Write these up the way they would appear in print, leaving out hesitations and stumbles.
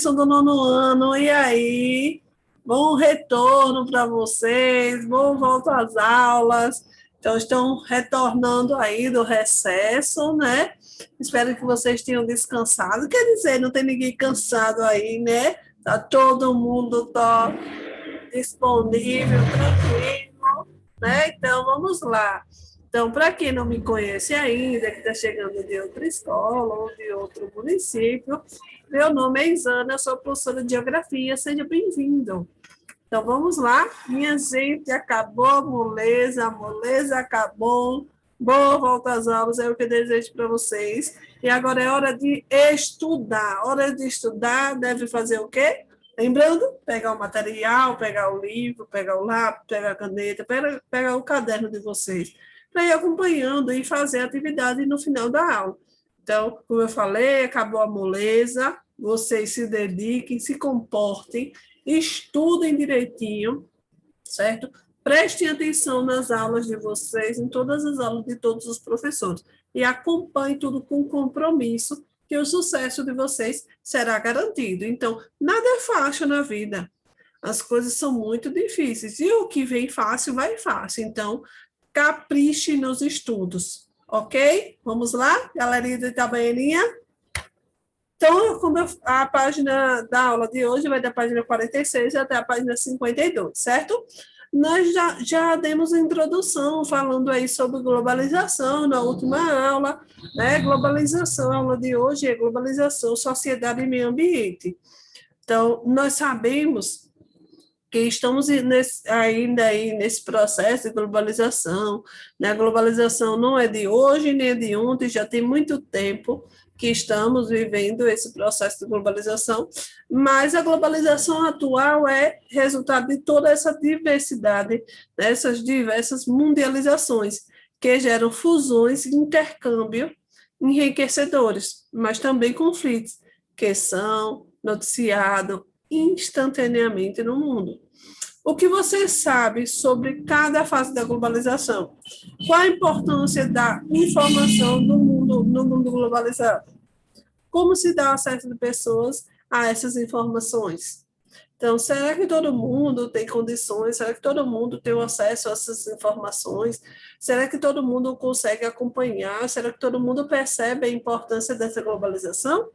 são do nono ano, e aí? Bom retorno para vocês, bom volta às aulas. Então, estão retornando aí do recesso, né? Espero que vocês tenham descansado. Quer dizer, não tem ninguém cansado aí, né? Tá todo mundo disponível, tranquilo, né? Então, vamos lá. Então, para quem não me conhece ainda, que está chegando de outra escola ou de outro município, meu nome é Isana, eu sou professora de Geografia, seja bem-vindo. Então, vamos lá. Minha gente, acabou a moleza acabou. Boa volta às aulas, é o que eu desejo para vocês. E agora é hora de estudar. Hora de estudar, deve fazer o quê? Lembrando, pegar o material, pegar o livro, pegar o lápis, pegar a caneta, pegar o caderno de vocês, para ir acompanhando e fazer a atividade no final da aula. Então, como eu falei, acabou a moleza, vocês se dediquem, se comportem, estudem direitinho, certo? Prestem atenção nas aulas de vocês, em todas as aulas de todos os professores, e acompanhem tudo com compromisso, que o sucesso de vocês será garantido. Então, nada é fácil na vida. As coisas são muito difíceis, e o que vem fácil, vai fácil. Então, capriche nos estudos, ok? Vamos lá, galerinha de Itabaianinha? Então, a página da aula de hoje vai da página 46 até a página 52, certo? Nós já demos a introdução falando aí sobre globalização na última aula, né? Globalização, a aula de hoje é globalização, sociedade e meio ambiente. Então, nós sabemos que estamos ainda aí nesse processo de globalização, né? A globalização não é de hoje nem é de ontem, já tem muito tempo que estamos vivendo esse processo de globalização, mas a globalização atual é resultado de toda essa diversidade, dessas diversas mundializações, que geram fusões e intercâmbio enriquecedores, mas também conflitos, que são noticiados instantaneamente no mundo. O que você sabe sobre cada fase da globalização? Qual a importância da informação no mundo globalizado? Como se dá acesso de pessoas a essas informações? Então, será que todo mundo tem condições? Será que todo mundo tem acesso a essas informações? Será que todo mundo consegue acompanhar? Será que todo mundo percebe a importância dessa globalização?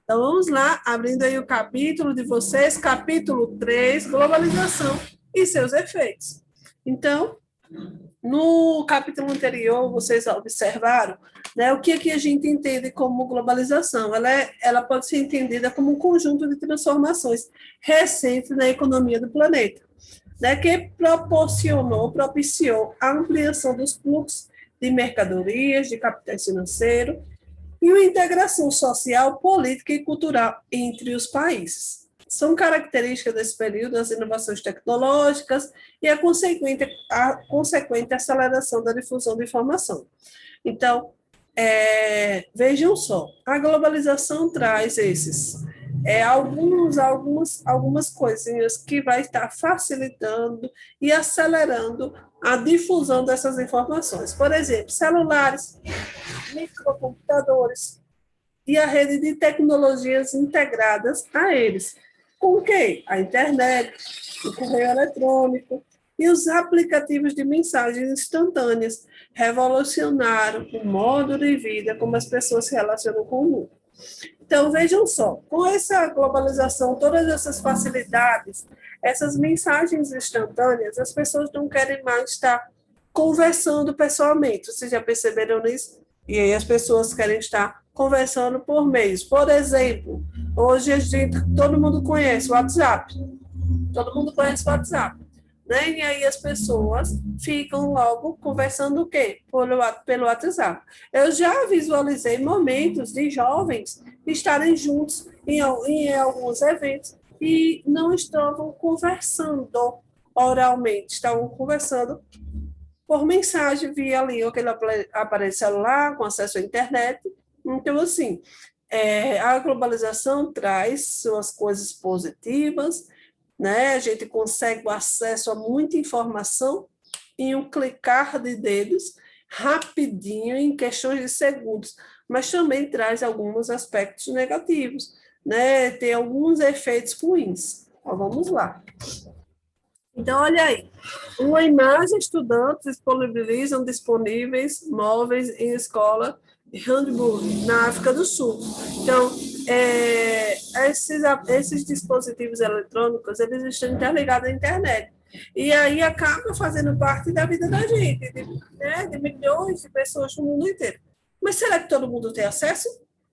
Então, vamos lá, abrindo aí o capítulo de vocês, capítulo 3, globalização e seus efeitos. Então, no capítulo anterior, vocês observaram, né, o que a gente entende como globalização. Ela pode ser entendida como um conjunto de transformações recentes na economia do planeta, né, que propiciou a ampliação dos fluxos de mercadorias, de capitais financeiros, e uma integração social, política e cultural entre os países. São características desse período as inovações tecnológicas e a consequente aceleração da difusão de informação. Então, vejam só, a globalização traz algumas coisinhas que vai estar facilitando e acelerando a difusão dessas informações. Por exemplo, celulares, microcomputadores e a rede de tecnologias integradas a eles. Com o quê? A internet, o correio eletrônico e os aplicativos de mensagens instantâneas revolucionaram o modo de vida como as pessoas se relacionam com o mundo. Então, vejam só, com essa globalização, todas essas facilidades, essas mensagens instantâneas, as pessoas não querem mais estar conversando pessoalmente. Vocês já perceberam isso? E aí as pessoas querem estar conversando por meios. Por exemplo, hoje todo mundo conhece o WhatsApp. Todo mundo conhece o WhatsApp. Né? E aí as pessoas ficam logo conversando o quê? Pelo WhatsApp. Eu já visualizei momentos de jovens estarem juntos em alguns eventos e não estavam conversando oralmente, estavam conversando por mensagem via ali aquele aparelho celular com acesso à internet. Então, assim, a globalização traz suas coisas positivas, né? A gente consegue o acesso a muita informação em um clicar de dedos, rapidinho, em questões de segundos, mas também traz alguns aspectos negativos, né, ter alguns efeitos ruins. Então, vamos lá. Então, olha aí, uma imagem, estudantes disponibilizam disponíveis móveis em escola Handbook, na África do Sul. Então, esses dispositivos eletrônicos, eles estão interligados à internet. E aí acaba fazendo parte da vida da gente, de milhões de pessoas no mundo inteiro. Mas será que todo mundo tem acesso?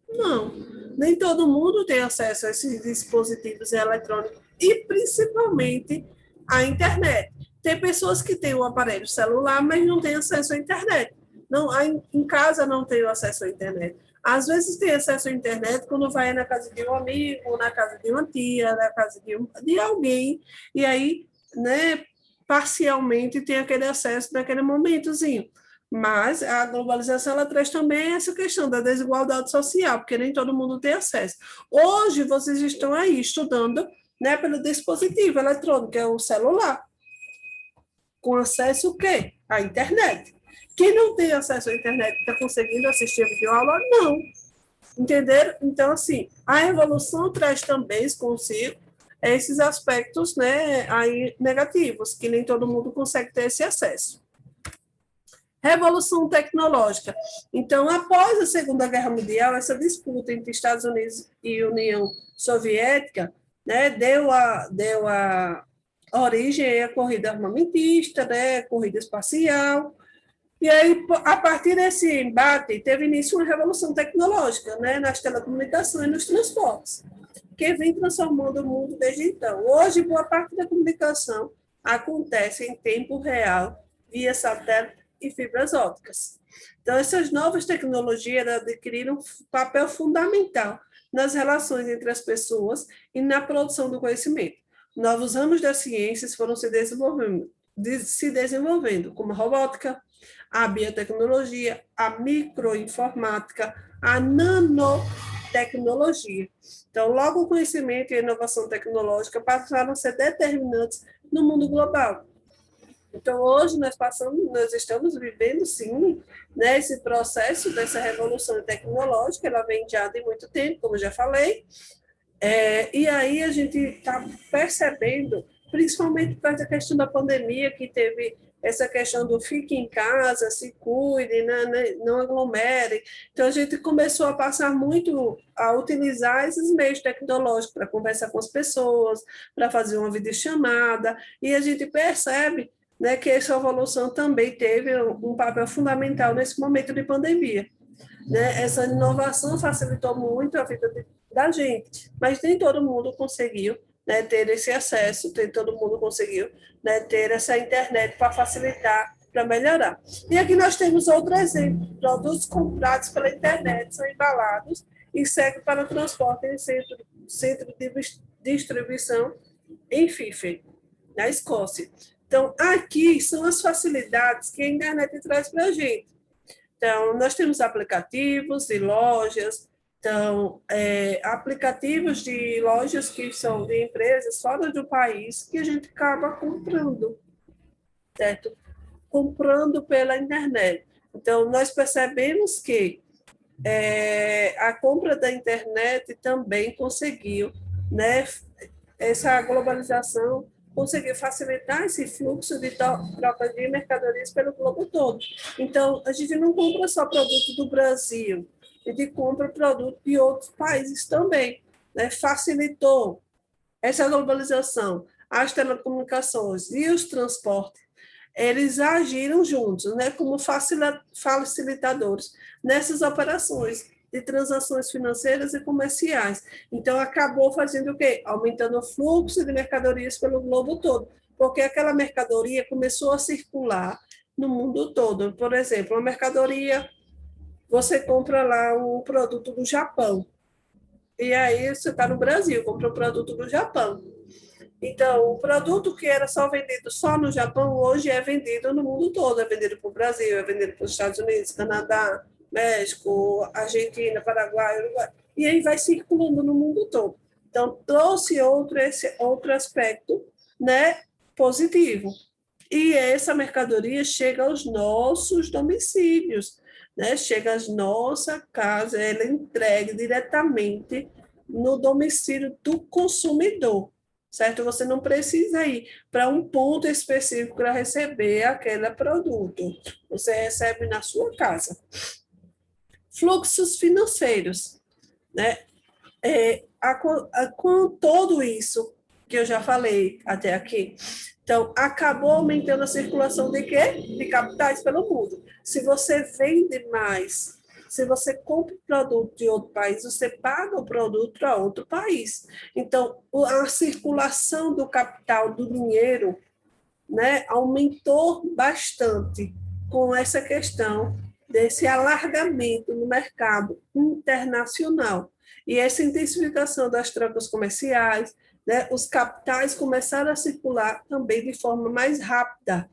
Não, nem todo mundo tem acesso a esses dispositivos eletrônicos e principalmente à internet. Tem pessoas que têm o aparelho celular, mas não têm acesso à internet. Não, em casa não tem acesso à internet. Às vezes tem acesso à internet quando vai na casa de um amigo, na casa de uma tia, na casa de alguém, e aí, né, parcialmente tem aquele acesso naquele momentozinho. Mas a globalização ela traz também essa questão da desigualdade social, porque nem todo mundo tem acesso. Hoje vocês estão aí estudando, né, pelo dispositivo eletrônico, que é o celular, com acesso o quê? À internet. Quem não tem acesso à internet está conseguindo assistir a videoaula? Não. Entenderam? Então, assim, a revolução traz também consigo esses aspectos, né, aí negativos, que nem todo mundo consegue ter esse acesso. Revolução tecnológica. Então, após a Segunda Guerra Mundial, essa disputa entre Estados Unidos e União Soviética, né, deu a origem à corrida armamentista, né, corrida espacial. E aí, a partir desse embate, teve início uma revolução tecnológica, né, nas telecomunicações e nos transportes, que vem transformando o mundo desde então. Hoje, boa parte da comunicação acontece em tempo real, via satélite e fibras ópticas. Então, essas novas tecnologias adquiriram um papel fundamental nas relações entre as pessoas e na produção do conhecimento. Novos ramos das ciências foram se desenvolvendo, como a robótica, a biotecnologia, a microinformática, a nanotecnologia. Então, logo o conhecimento e a inovação tecnológica passaram a ser determinantes no mundo global. Então, hoje nós estamos vivendo, sim, né, esse processo dessa revolução tecnológica, ela vem já de muito tempo, como já falei, e aí a gente está percebendo, principalmente por causa da questão da pandemia, que teve essa questão do fique em casa, se cuide, não aglomere. Então, a gente começou a passar muito a utilizar esses meios tecnológicos para conversar com as pessoas, para fazer uma videochamada, e a gente percebe, né, que essa evolução também teve um papel fundamental nesse momento de pandemia. Né? Essa inovação facilitou muito a vida da gente, mas nem todo mundo conseguiu, né, ter esse acesso, nem todo mundo conseguiu, né, ter essa internet para facilitar, para melhorar. E aqui nós temos outro exemplo: produtos comprados pela internet são embalados e seguem para transporte em centro de distribuição em Fife, na Escócia. Então, aqui são as facilidades que a internet traz para a gente. Então, nós temos aplicativos e lojas, então, aplicativos de lojas que são de empresas fora do país que a gente acaba comprando, certo? Comprando pela internet. Então, nós percebemos que a compra da internet também conseguiu, né, essa globalização conseguiu facilitar esse fluxo de troca de mercadorias pelo globo todo. Então, a gente não compra só produto do Brasil, a gente compra produto de outros países também. Né? Facilitou essa globalização, as telecomunicações e os transportes, eles agiram juntos, né, como facilitadores nessas operações de transações financeiras e comerciais. Então, acabou fazendo o quê? Aumentando o fluxo de mercadorias pelo globo todo, porque aquela mercadoria começou a circular no mundo todo. Por exemplo, uma mercadoria, você compra lá um produto do Japão, e aí você está no Brasil, compra um produto do Japão. Então, o produto que era só vendido só no Japão, hoje é vendido no mundo todo. É vendido para o Brasil, é vendido para os Estados Unidos, Canadá, México, Argentina, Paraguai, Uruguai. E aí vai circulando no mundo todo. Então, trouxe esse outro aspecto, né, positivo. E essa mercadoria chega aos nossos domicílios, né? Chega às nossa casa, ela é entregue diretamente, no domicílio do consumidor, certo? Você não precisa ir para um ponto específico para receber aquele produto. Você recebe na sua casa. Fluxos financeiros, né? Com tudo isso que eu já falei até aqui, então, acabou aumentando a circulação de quê? De capitais pelo mundo. Se você vende mais, se você compra o produto de outro país, você paga o produto para outro país. Então, a circulação do capital, do dinheiro, né, aumentou bastante com essa questão desse alargamento no mercado internacional. E essa intensificação das trocas comerciais, né, os capitais começaram a circular também de forma mais rápida.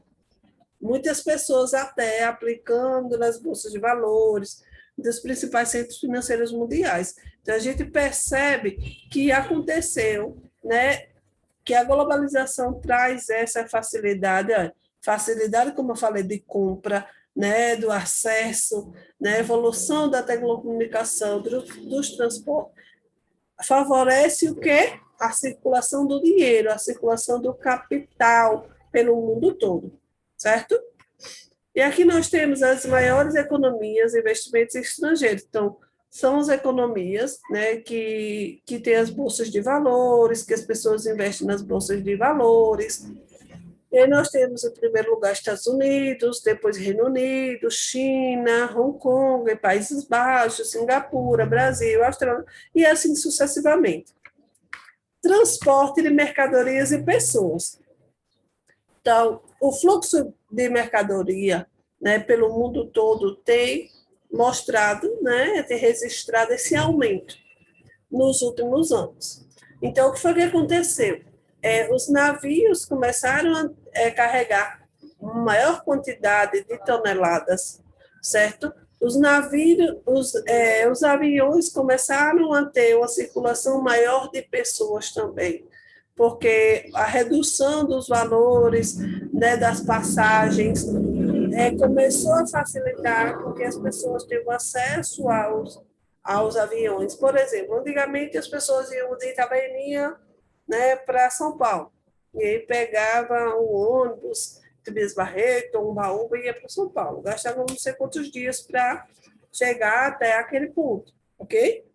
Muitas pessoas até aplicando nas bolsas de valores, dos principais centros financeiros mundiais. Então, a gente percebe que aconteceu, né, que a globalização traz essa facilidade, facilidade, como eu falei, de compra, né, do acesso, né, evolução da telecomunicação, dos transportes, favorece o quê? A circulação do dinheiro, a circulação do capital pelo mundo todo, certo? E aqui nós temos as maiores economias, investimentos estrangeiros. Então, são as economias, né, que têm as bolsas de valores, que as pessoas investem nas bolsas de valores. E aí nós temos, em primeiro lugar, Estados Unidos, depois Reino Unido, China, Hong Kong, Países Baixos, Singapura, Brasil, Austrália, e assim sucessivamente. Transporte de mercadorias e pessoas. Então, o fluxo de mercadoria, né, pelo mundo todo tem mostrado, né, tem registrado esse aumento nos últimos anos. Então, o que foi que aconteceu? Os navios começaram a carregar uma maior quantidade de toneladas, certo? Os aviões começaram a ter uma circulação maior de pessoas também, porque a redução dos valores, né, das passagens começou a facilitar porque as pessoas tenham acesso aos aviões. Por exemplo, antigamente as pessoas iam de Itabaianinha, né, para São Paulo, e aí pegava um ônibus, Tobias Barreto, um baú e ia para São Paulo. Gastava não sei quantos dias para chegar até aquele ponto, ok?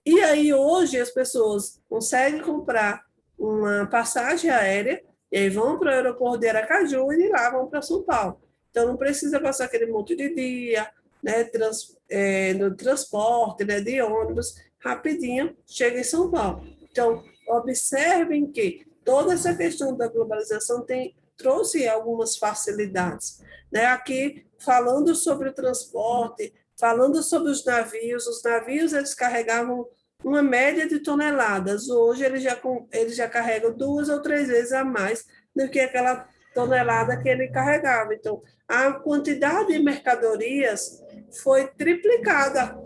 E aí hoje as pessoas conseguem comprar uma passagem aérea e aí vão para o aeroporto de Aracaju e de lá vão para São Paulo. Então não precisa passar aquele monte de dia, né, no transporte, né, de ônibus, rapidinho chega em São Paulo. Então observem que toda essa questão da globalização trouxe algumas facilidades, né? Aqui falando sobre o transporte, falando sobre os navios eles carregavam uma média de toneladas. Hoje eles já carregam 2 ou 3 vezes a mais do que aquela tonelada que ele carregava. Então, a quantidade de mercadorias foi triplicada.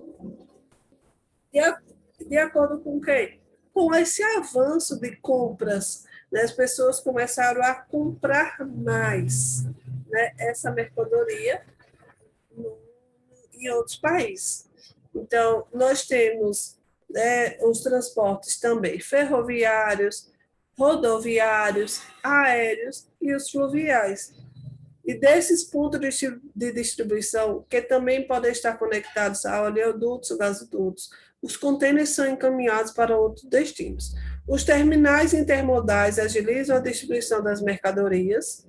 De acordo com quem? Com esse avanço de compras, né? As pessoas começaram a comprar mais, né, essa mercadoria em outros países. Então, nós temos, né, os transportes também ferroviários, rodoviários, aéreos e os fluviais. E desses pontos de distribuição, que também podem estar conectados a oleodutos, gasodutos, os contêineres são encaminhados para outros destinos. Os terminais intermodais agilizam a distribuição das mercadorias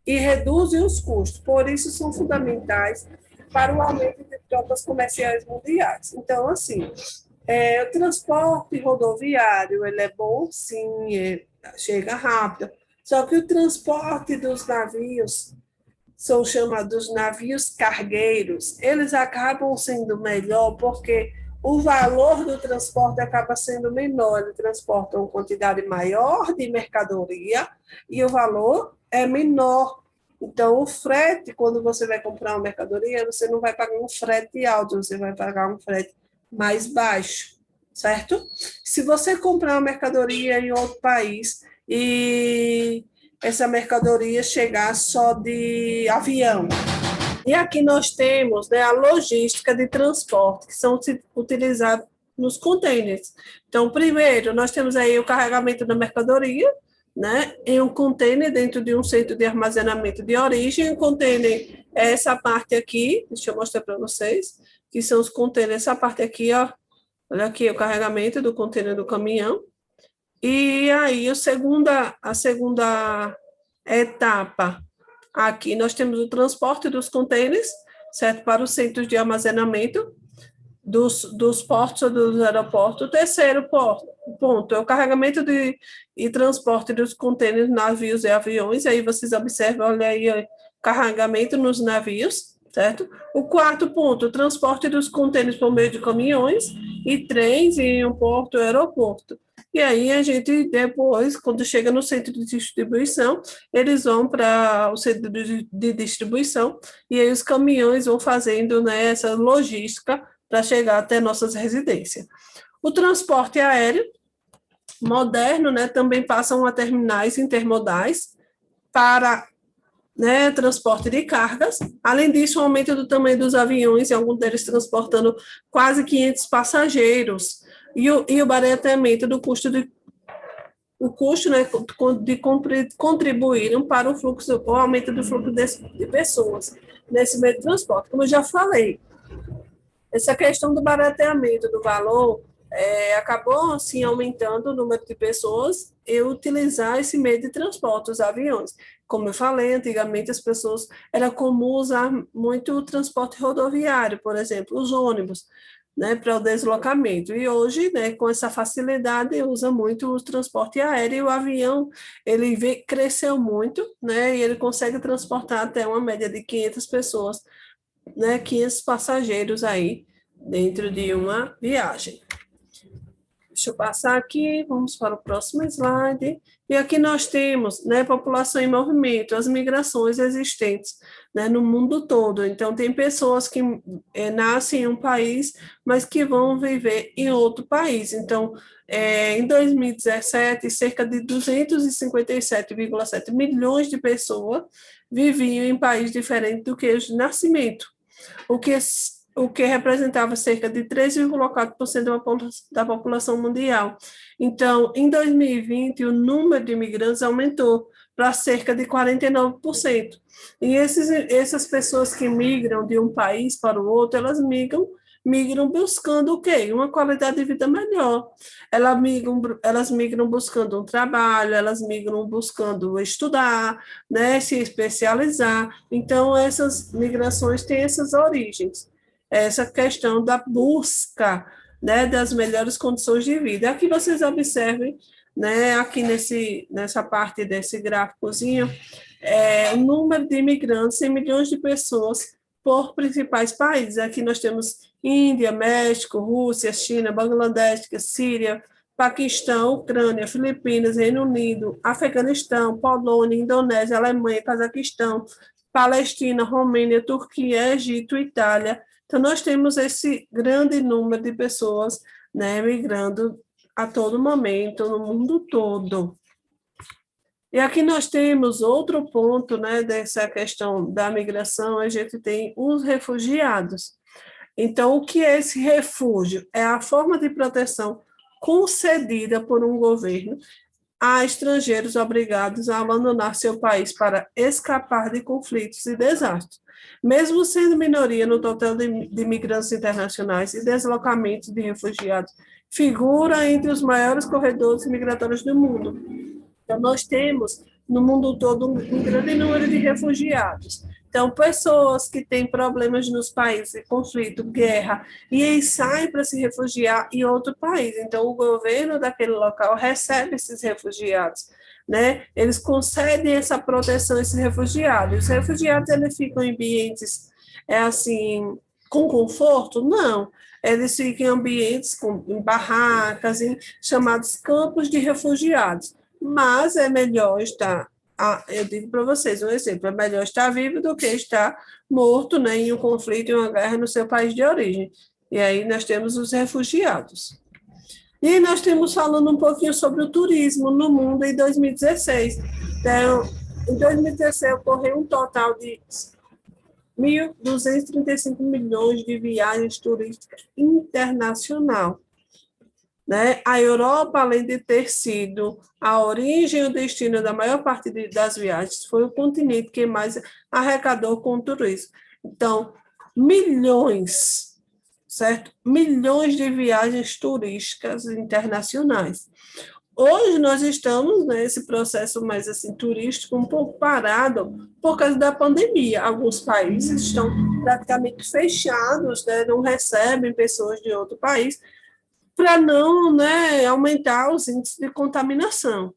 e reduzem os custos, por isso são fundamentais para o aumento de trocas comerciais mundiais. Então, assim, o transporte rodoviário, ele é bom, sim, chega rápido, só que o transporte dos navios, são chamados navios cargueiros, eles acabam sendo melhor porque o valor do transporte acaba sendo menor, ele transporta uma quantidade maior de mercadoria e o valor é menor. Então, o frete, quando você vai comprar uma mercadoria, você não vai pagar um frete alto, você vai pagar um frete mais baixo, certo? Se você comprar uma mercadoria em outro país e essa mercadoria chegar só de avião. E aqui nós temos, né, a logística de transporte, que são utilizados nos containers. Então, primeiro, nós temos aí o carregamento da mercadoria, né, em um container dentro de um centro de armazenamento de origem. O container é essa parte aqui, deixa eu mostrar para vocês, que são os containers, essa parte aqui, ó, olha aqui o carregamento do container do caminhão. E aí, a segunda etapa, aqui nós temos o transporte dos containers, certo, para os centros de armazenamento, dos portos ou dos aeroportos. O terceiro ponto é o carregamento e transporte dos contêineres, navios e aviões. Aí vocês observam, olha aí, ó, carregamento nos navios, certo? O quarto ponto, o transporte dos contêineres por meio de caminhões e trens em um porto ou aeroporto. E aí a gente depois, quando chega no centro de distribuição, eles vão para o centro de distribuição e aí os caminhões vão fazendo, né, essa logística para chegar até nossas residências. O transporte aéreo moderno, né, também passam a terminais intermodais para, né, transporte de cargas. Além disso, o aumento do tamanho dos aviões, e alguns deles transportando quase 500 passageiros, e o barateamento do custo o custo, né, de contribuírem para o fluxo, o aumento do fluxo de pessoas nesse meio de transporte. Como eu já falei, essa questão do barateamento do valor acabou, assim, aumentando o número de pessoas e utilizar esse meio de transporte, os aviões. Como eu falei, antigamente as pessoas, era comum usar muito o transporte rodoviário, por exemplo, os ônibus, né, para o deslocamento. E hoje, né, com essa facilidade, usa muito o transporte aéreo, e o avião, cresceu muito, né, e ele consegue transportar até uma média de 500 pessoas, né, 500 passageiros aí dentro de uma viagem. Deixa eu passar aqui, vamos para o próximo slide. E aqui nós temos, né, população em movimento, as migrações existentes, né, no mundo todo. Então, tem pessoas que nascem em um país, mas que vão viver em outro país. Então, em 2017, cerca de 257,7 milhões de pessoas viviam em países diferentes do que os de nascimento, o que representava cerca de 3,4% da população mundial. Então, em 2020, o número de imigrantes aumentou para cerca de 49%. E essas pessoas que migram de um país para o outro, elas migram buscando o quê? Uma qualidade de vida melhor. Elas migram buscando um trabalho, elas migram buscando estudar, né, se especializar. Então, essas migrações têm essas origens, essa questão da busca, né, das melhores condições de vida. Aqui vocês observem, né, aqui nessa parte desse gráficozinho, o número de imigrantes em milhões de pessoas por principais países. Aqui nós temos Índia, México, Rússia, China, Bangladesh, Síria, Paquistão, Ucrânia, Filipinas, Reino Unido, Afeganistão, Polônia, Indonésia, Alemanha, Cazaquistão, Palestina, Romênia, Turquia, Egito, Itália. Então, nós temos esse grande número de pessoas, né, migrando a todo momento, no mundo todo. E aqui nós temos outro ponto, né, dessa questão da migração, a gente tem os refugiados. Então, o que é esse refúgio? É a forma de proteção concedida por um governo a estrangeiros obrigados a abandonar seu país para escapar de conflitos e desastres. Mesmo sendo minoria no total de imigrantes internacionais e deslocamentos de refugiados, figura entre os maiores corredores migratórios do mundo. Então, nós temos no mundo todo um grande número de refugiados. Então, pessoas que têm problemas nos países, conflito, guerra, e aí saem para se refugiar em outro país. Então, o governo daquele local recebe esses refugiados, né? Eles concedem essa proteção a esses refugiados. Os refugiados, eles ficam em ambientes, assim, com conforto? Não. Eles ficam em ambientes, em barracas, em chamados campos de refugiados. Mas é melhor estar, eu digo para vocês um exemplo, é melhor estar vivo do que estar morto, né, em um conflito, em uma guerra no seu país de origem. E aí nós temos os refugiados. E nós temos falando um pouquinho sobre o turismo no mundo em 2016. Então, em 2016 ocorreu um total de 1.235 milhões de viagens turísticas internacional. né? A Europa, além de ter sido a origem e o destino da maior parte das viagens, foi o continente que mais arrecadou com o turismo. Então, milhões, certo? Milhões de viagens turísticas internacionais. Hoje nós estamos nesse processo mais assim turístico um pouco parado por causa da pandemia. Alguns países estão praticamente fechados, né? Não recebem pessoas de outro país para não, né, aumentar os índices de contaminação.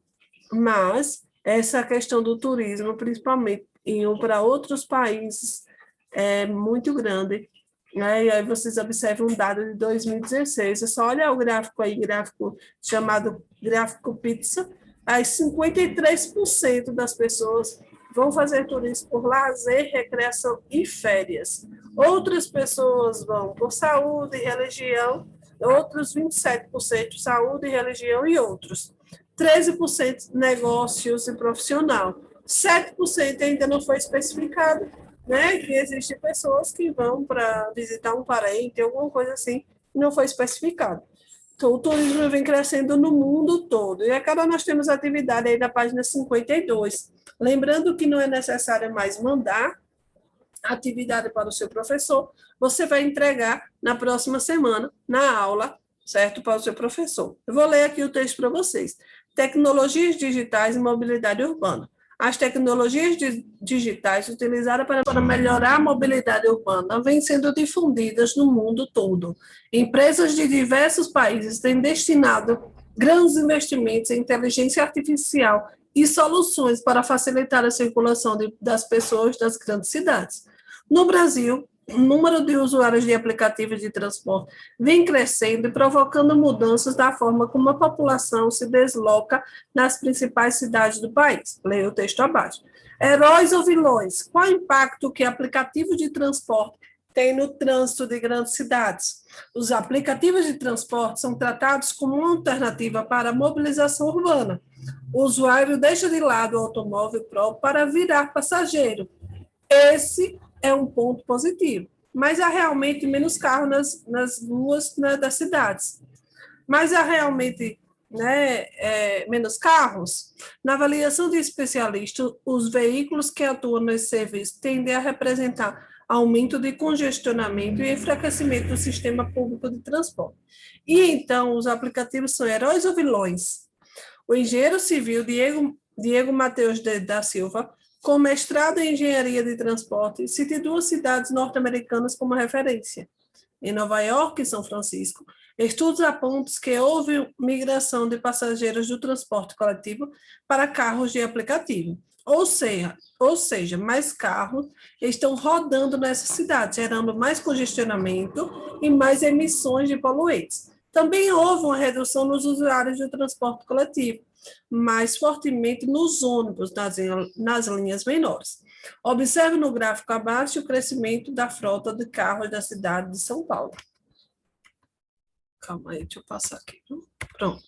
Mas essa questão do turismo, principalmente indo para outros países, é muito grande. Né? E aí vocês observam um dado de 2016, é só olhar o gráfico aí, gráfico chamado gráfico pizza, aí 53% das pessoas vão fazer turismo por lazer, recreação e férias. Outras pessoas vão por saúde, religião, outros 27% saúde, religião e outros. 13% negócios e profissional. 7% ainda não foi especificado, né? Que existem pessoas que vão para visitar um parente, alguma coisa assim, e não foi especificado. Então, o turismo vem crescendo no mundo todo. E agora nós temos atividade aí na página 52. Lembrando que não é necessário mais mandar atividade para o seu professor, você vai entregar na próxima semana, na aula, certo? Para o seu professor. Eu vou ler aqui o texto para vocês. Tecnologias digitais e mobilidade urbana. As tecnologias digitais utilizadas para melhorar a mobilidade urbana vêm sendo difundidas no mundo todo. Empresas de diversos países têm destinado grandes investimentos em inteligência artificial e soluções para facilitar a circulação das pessoas das grandes cidades. No Brasil, o número de usuários de aplicativos de transporte vem crescendo e provocando mudanças na forma como a população se desloca nas principais cidades do país. Leia o texto abaixo. Heróis ou vilões? Qual o impacto que aplicativos de transporte têm no trânsito de grandes cidades? Os aplicativos de transporte são tratados como uma alternativa para a mobilização urbana. O usuário deixa de lado o automóvel próprio para virar passageiro. Esse é um ponto positivo. Mas há realmente menos carros nas ruas, né, das cidades. Mas há realmente, né, menos carros? Na avaliação de especialistas, os veículos que atuam nesse serviço tendem a representar aumento de congestionamento e enfraquecimento do sistema público de transporte. E então, os aplicativos são heróis ou vilões? O engenheiro civil Diego Mateus da Silva, com mestrado em engenharia de transporte, cita duas cidades norte-americanas como referência. Em Nova York e São Francisco, estudos apontam que houve migração de passageiros do transporte coletivo para carros de aplicativo. Ou seja, mais carros estão rodando nessas cidades, gerando mais congestionamento e mais emissões de poluentes. Também houve uma redução nos usuários do transporte coletivo, mais fortemente nos ônibus, nas linhas menores. Observe no gráfico abaixo o crescimento da frota de carros da cidade de São Paulo. Calma aí, deixa eu passar aqui. Pronto.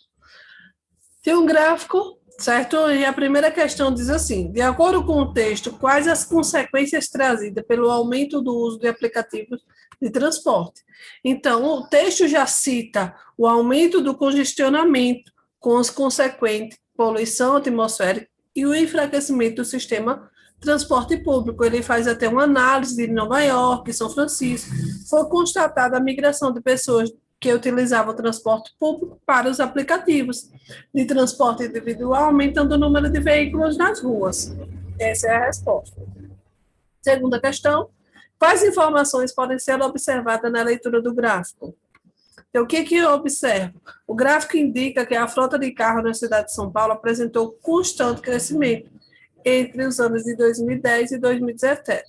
Tem um gráfico, certo? E a primeira questão diz assim: de acordo com o texto, quais as consequências trazidas pelo aumento do uso de aplicativos de transporte? Então, o texto já cita o aumento do congestionamento, com as consequentes poluição atmosférica e o enfraquecimento do sistema transporte público. Ele faz até uma análise de Nova York, São Francisco. Foi constatada a migração de pessoas que utilizavam o transporte público para os aplicativos de transporte individual, aumentando o número de veículos nas ruas. Essa é a resposta. Segunda questão: quais informações podem ser observadas na leitura do gráfico? Então, o que eu observo? O gráfico indica que a frota de carros na cidade de São Paulo apresentou constante crescimento entre os anos de 2010 e 2017,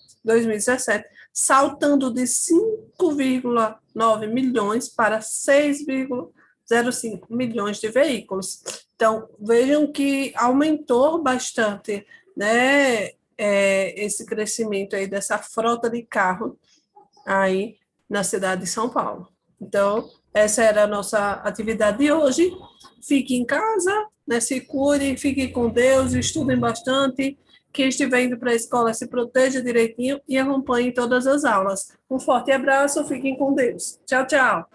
saltando de 5,9 milhões para 6,05 milhões de veículos. Então, vejam que aumentou bastante, né, esse crescimento aí dessa frota de carro aí na cidade de São Paulo. Então, essa era a nossa atividade de hoje. Fique em casa, né, se cuidem, fiquem com Deus, estudem bastante. Quem estiver indo para a escola, se proteja direitinho e acompanhe todas as aulas. Um forte abraço, fiquem com Deus. Tchau, tchau.